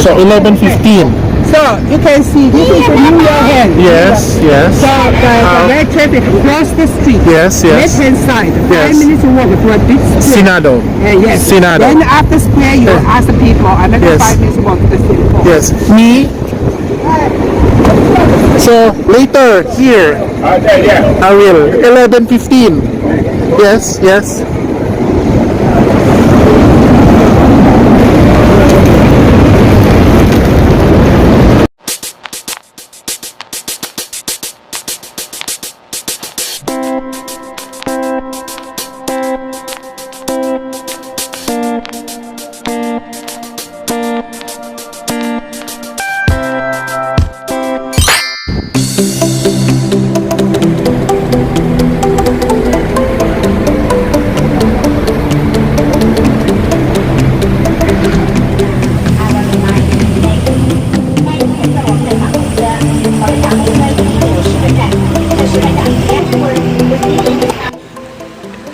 So 11:15. So you can see this is the New Year hand. Yes, yes. So the red traffic across the street. Yes, yes. Left hand side. Yes. 5 minutes walk to a big square. Senado. Yes. Senado. Then after square you ask the people another Yes. 5 minutes walk to the city hall. Yes. Me. So later here. I will. 11:15. Yes, yes.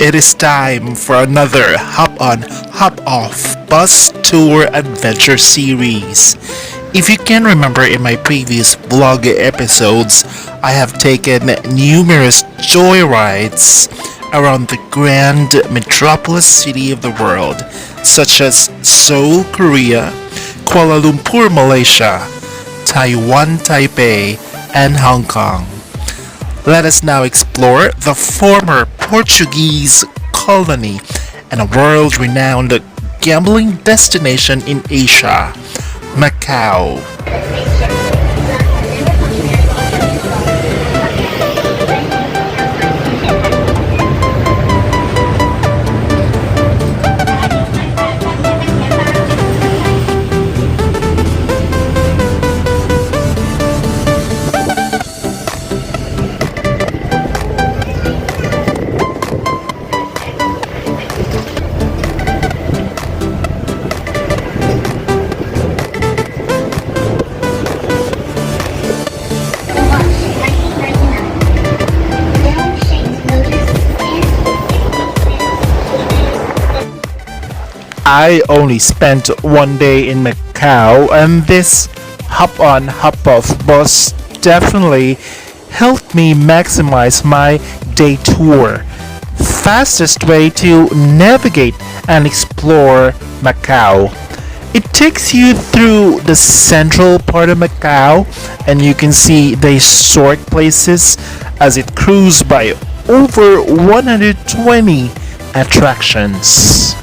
It is time for another Hop On, Hop Off bus tour adventure series. If you can remember in my previous vlog episodes, I have taken numerous joyrides around the grand metropolis city of the world, such as Seoul, Korea, Kuala Lumpur, Malaysia, Taiwan, Taipei, and Hong Kong. Let us now explore the former Portuguese colony and a world-renowned gambling destination in Asia, Macau. I only spent one day in Macau, and this hop on hop off bus definitely helped me maximize my day tour. Fastest way to navigate and explore Macau. It takes you through the central part of Macau, and you can see the historic places as it cruises by over 120 attractions.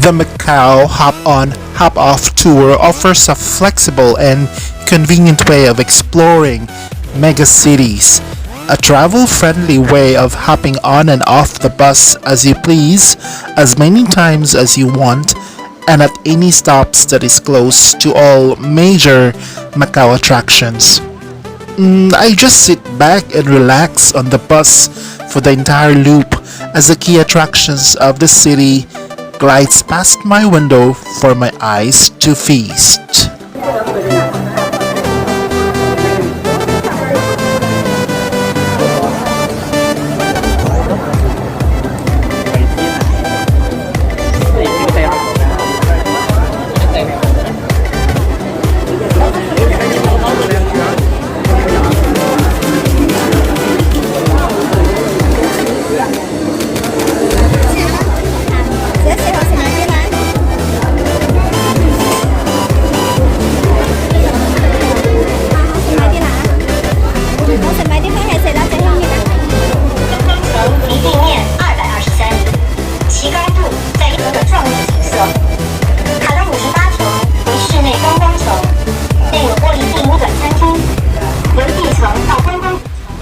The Macau Hop-On, Hop-Off tour offers a flexible and convenient way of exploring mega cities. A travel-friendly way of hopping on and off the bus as you please, as many times as you want, and at any stops that is close to all major Macau attractions. I just sit back and relax on the bus for the entire loop as the key attractions of the city glides past my window for my eyes to feast.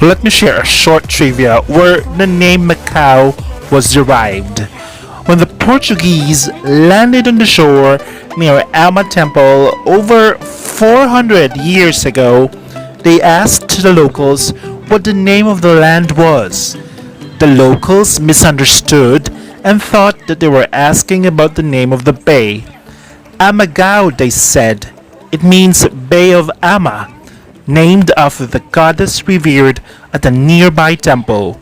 Let me share a short trivia where the name Macau was derived. When the Portuguese landed on the shore near Alma Temple over 400 years ago, they asked the locals what the name of the land was. The locals misunderstood and thought that they were asking about the name of the bay. Amagao, they said. It means Bay of Ama, named after the goddess revered at a nearby temple.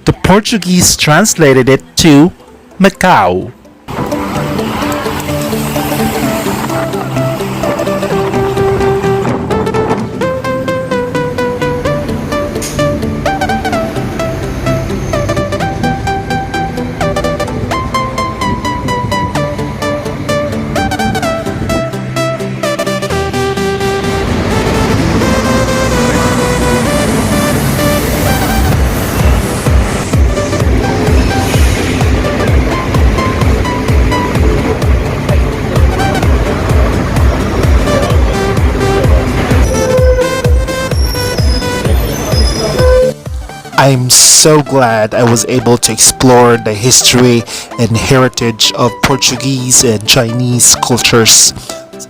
The Portuguese translated it to Macau. I'm so glad I was able to explore the history and heritage of Portuguese and Chinese cultures.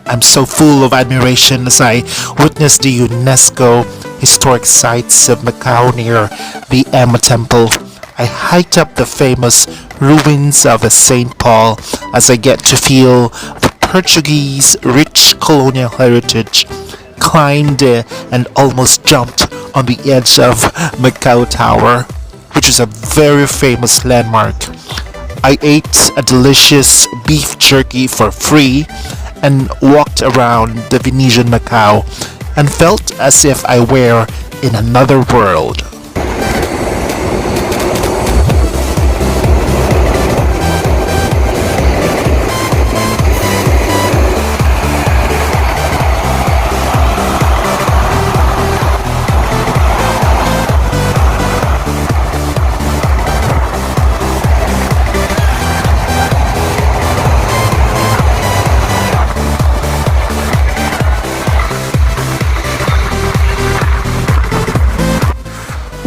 I'm so full of admiration as I witnessed the UNESCO historic sites of Macau near the Emma Temple. I hiked up the famous ruins of the St. Paul as I get to feel the Portuguese rich colonial heritage, climbed and almost jumped on the edge of Macau Tower, which is a very famous landmark. I ate a delicious beef jerky for free and walked around the Venetian Macau and felt as if I were in another world.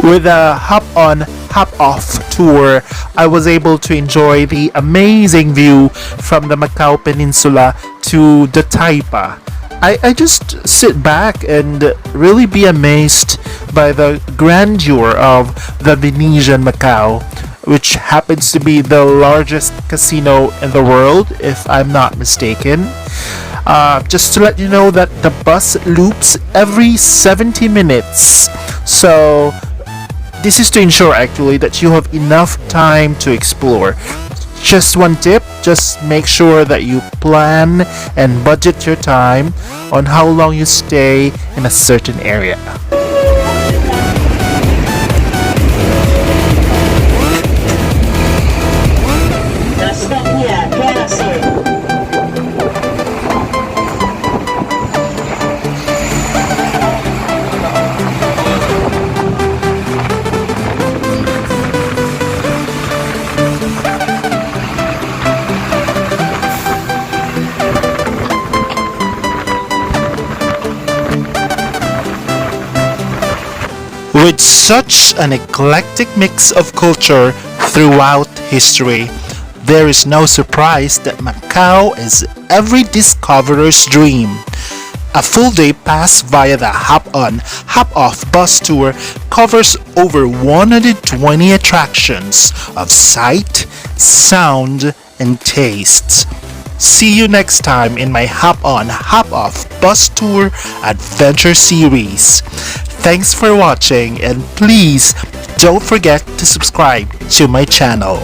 With a hop-on, hop-off tour, I was able to enjoy the amazing view from the Macau Peninsula to the Taipa. I just sit back and really be amazed by the grandeur of the Venetian Macau, which happens to be the largest casino in the world, if I'm not mistaken. Just to let you know that the bus loops every 70 minutes. So this is to ensure actually that you have enough time to explore. Just one tip, just make sure that you plan and budget your time on how long you stay in a certain area. With such an eclectic mix of culture throughout history, there is no surprise that Macau is every discoverer's dream. A full day pass via the hop-on, hop-off bus tour covers over 120 attractions of sight, sound, and tastes. See you next time in my hop-on, hop-off bus tour adventure series. Thanks for watching, and please don't forget to subscribe to my channel.